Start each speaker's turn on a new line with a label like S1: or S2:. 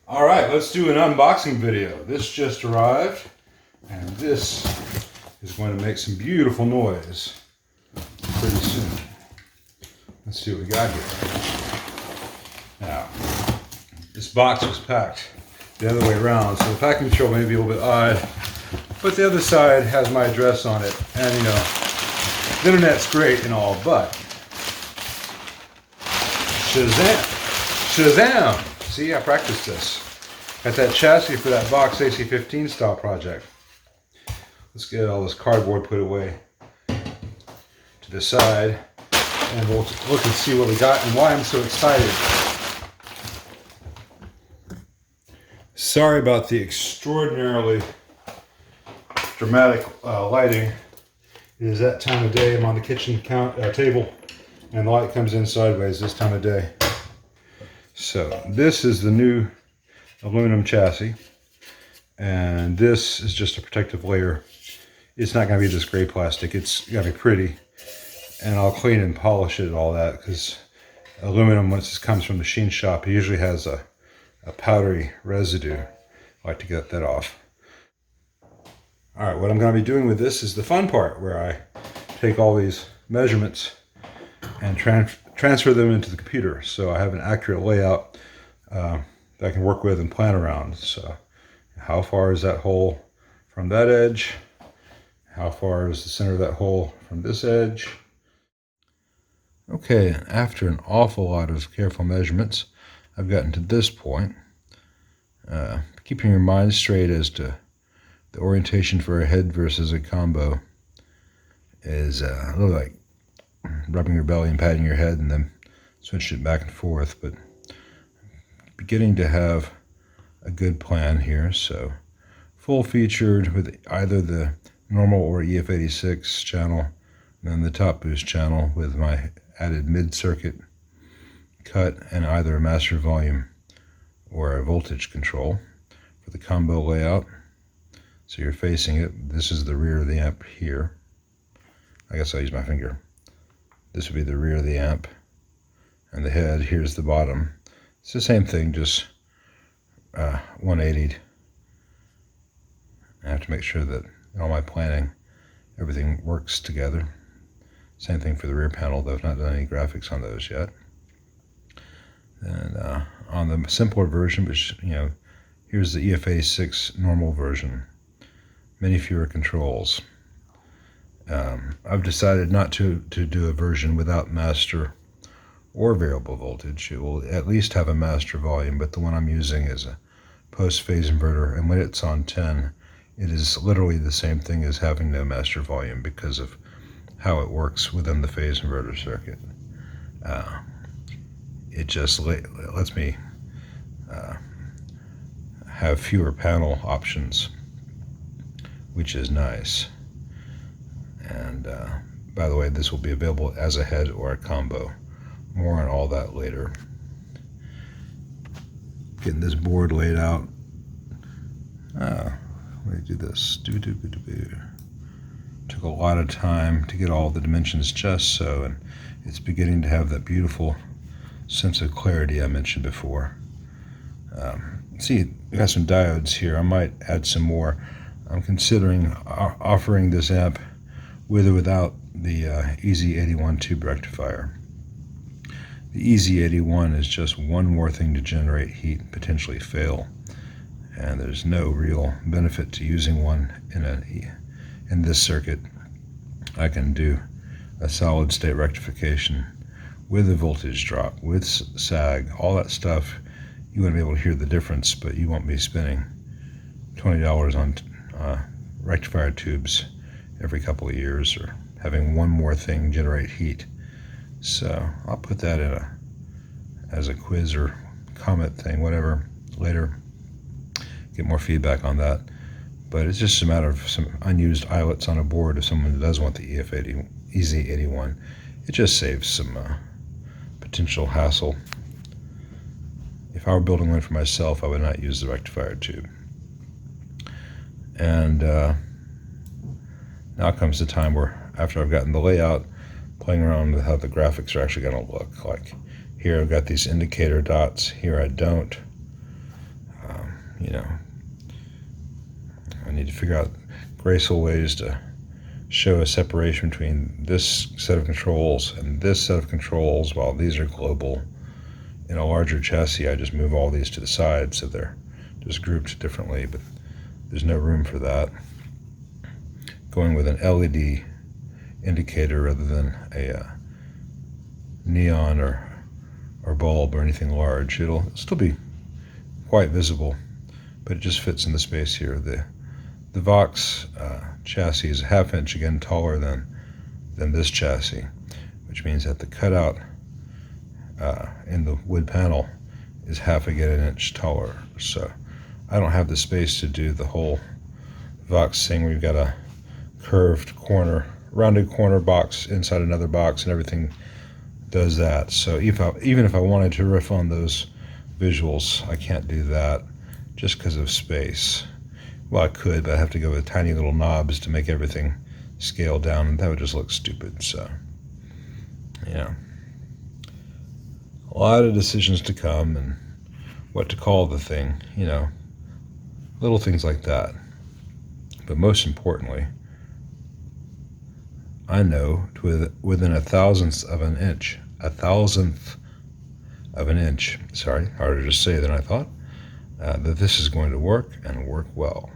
S1: All right, let's do an unboxing video. This just arrived, and this is going to make some beautiful noise pretty soon. Let's see what we got here. Now, this box was packed the other way around, so the packing material may be a little bit odd, but the other side has my address on it, and you know, the internet's great and all, but Shazam! Shazam! See, I practiced this. Got that chassis for that box AC-15 style project. Let's get all this cardboard put away to the side, and we'll look and see what we got and why I'm so excited. Sorry about the extraordinarily dramatic lighting. It is that time of day. I'm on the kitchen table, and the light comes in sideways this time of day. So this is the new aluminum chassis, and this is just a protective layer. It's not going to be this gray plastic. It's got to be pretty, and I'll clean and polish it and all that, because aluminum, once it comes from the machine shop, it usually has a powdery residue. I like to get that off. All right, what I'm going to be doing with this is the fun part, where I take all these measurements and transfer them into the computer, so I have an accurate layout that I can work with and plan around. So how far is that hole from that edge? How far is the center of that hole from this edge? Okay, after an awful lot of careful measurements, I've gotten to this point. Keeping your mind straight as to the orientation for a head versus a combo is a little like rubbing your belly and patting your head and then switching it back and forth, but beginning to have a good plan here. So full featured with either the normal or EF86 channel, and then the top boost channel with my added mid-circuit cut and either a master volume or a voltage control for the combo layout. So you're facing it. This is the rear of the amp here. I guess I'll use my finger. This would be the rear of the amp, and the head, here's the bottom. It's the same thing, just 180'd. I have to make sure that in all my planning, everything works together. Same thing for the rear panel, though I've not done any graphics on those yet. And on the simpler version, which, you know, here's the EFA6 normal version. Many fewer controls. I've decided not to do a version without master or variable voltage. It will at least have a master volume, but the one I'm using is a post-phase inverter, and when it's on 10, it is literally the same thing as having no master volume because of how it works within the phase inverter circuit. It just lets me have fewer panel options, which is nice. And by the way, this will be available as a head or a combo. More on all that later. Getting this board laid out. Let me do this. Took a lot of time to get all the dimensions just so, and it's beginning to have that beautiful sense of clarity I mentioned before. See, we got some diodes here. I might add some more. I'm considering offering this amp with or without the EZ81 tube rectifier. The EZ81 is just one more thing to generate heat and potentially fail, and there's no real benefit to using one in this circuit. I can do a solid state rectification with a voltage drop, with sag, all that stuff. You want to be able to hear the difference, but you won't be spending $20 on rectifier tubes every couple of years, or having one more thing generate heat. So I'll put that in as a quiz or comment thing, whatever, later. Get more feedback on that. But it's just a matter of some unused eyelets on a board if someone does want the EZ81. It just saves some potential hassle. If I were building one for myself, I would not use the rectifier tube. And now comes the time where, after I've gotten the layout, playing around with how the graphics are actually going to look. Like here I've got these indicator dots, here I don't. you know, I need to figure out graceful ways to show a separation between this set of controls and this set of controls while these are global. In a larger chassis, I just move all these to the side so they're just grouped differently, but there's no room for that. Going with an LED indicator rather than a neon or bulb or anything large, it'll still be quite visible, but it just fits in the space here. The Vox chassis is a ½ inch again taller than this chassis, which means that the cutout in the wood panel is ½ an inch taller. So I don't have the space to do the whole Vox thing where you've got a curved corner, rounded corner box inside another box and everything does that. So even if I wanted to riff on those visuals, I can't do that just because of space. Well, I could, but I'd have to go with tiny little knobs to make everything scale down, and that would just look stupid. So, yeah. A lot of decisions to come and what to call the thing, you know, little things like that. But most importantly, I know within a thousandth of an inch, sorry, harder to say than I thought, that this is going to work and work well.